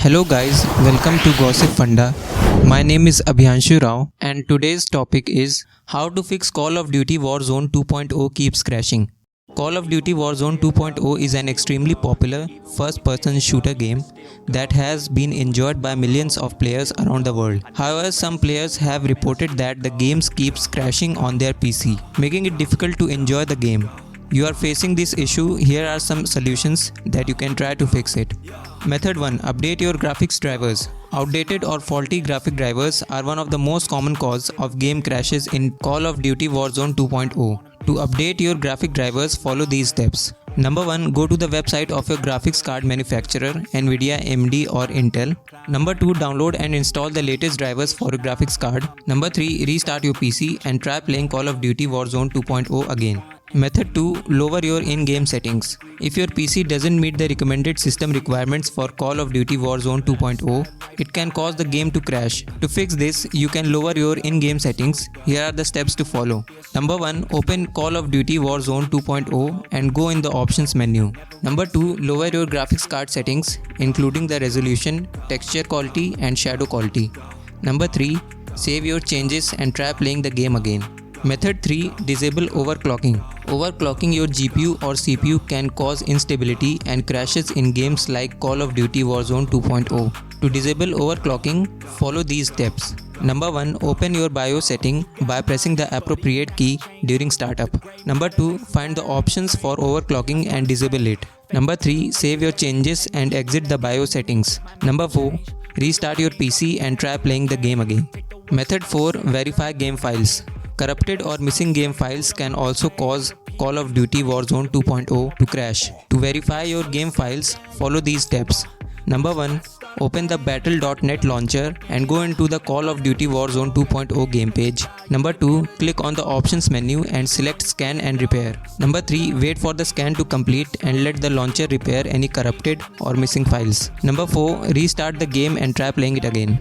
Hello guys, welcome to Gossipfunda. My name is Abhiyanshu Rao and today's topic is how to fix Call of Duty Warzone 2.0 keeps crashing. Call of Duty Warzone 2.0 is an extremely popular first-person shooter game that has been enjoyed by millions of players around the world. However, some players have reported that the game keeps crashing on their PC, making it difficult to enjoy the game. You are facing this issue, here are some solutions that you can try to fix it. Method 1. Update your graphics drivers. Outdated or faulty graphic drivers are one of the most common cause of game crashes in Call of Duty Warzone 2.0. To update your graphic drivers, follow these steps. Number 1. Go to the website of your graphics card manufacturer, Nvidia, AMD or Intel. Number 2. Download and install the latest drivers for your graphics card. Number 3. Restart your PC and try playing Call of Duty Warzone 2.0 again. Method 2. Lower your in-game settings. If your PC doesn't meet the recommended system requirements for Call of Duty Warzone 2.0, it can cause the game to crash. To fix this, you can lower your in-game settings. Here are the steps to follow. Number 1. Open Call of Duty Warzone 2.0 and go in the options menu. Number 2. Lower your graphics card settings, including the resolution, texture quality and shadow quality. Number 3. Save your changes and try playing the game again. Method 3. Disable overclocking. Overclocking your GPU or CPU can cause instability and crashes in games like Call of Duty Warzone 2.0. To disable overclocking, follow these steps. Number 1. Open your BIOS setting by pressing the appropriate key during startup. Number 2. Find the options for overclocking and disable it. Number 3. Save your changes and exit the BIOS settings. Number 4. Restart your PC and try playing the game again. Method 4. Verify game files. Corrupted or missing game files can also cause Call of Duty Warzone 2.0 to crash. To verify your game files, follow these steps. Number 1. Open the battle.net launcher and go into the Call of Duty Warzone 2.0 game page. Number 2. Click on the options menu and select scan and repair. Number 3. Wait for the scan to complete and let the launcher repair any corrupted or missing files. Number 4. Restart the game and try playing it again.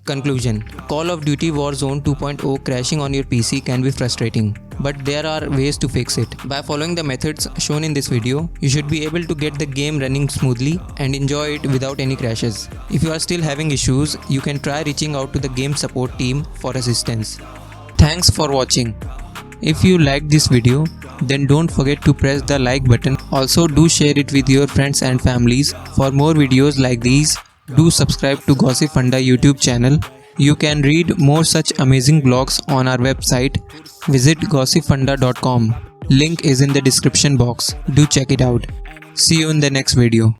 Conclusion. Call of Duty Warzone 2.0 crashing on your PC can be frustrating, but there are ways to fix it. By following the methods shown in this video, you should be able to get the game running smoothly and enjoy it without any crashes. If you are still having issues, you can try reaching out to the game support team for assistance. Thanks for watching. If you liked this video, then don't forget to press the like button. Also do share it with your friends and families. For more videos like these, do subscribe to Gossipfunda YouTube channel. You can read more such amazing blogs on our website. Visit gossipfunda.com. Link is in the description box. Do check it out. See you in the next video.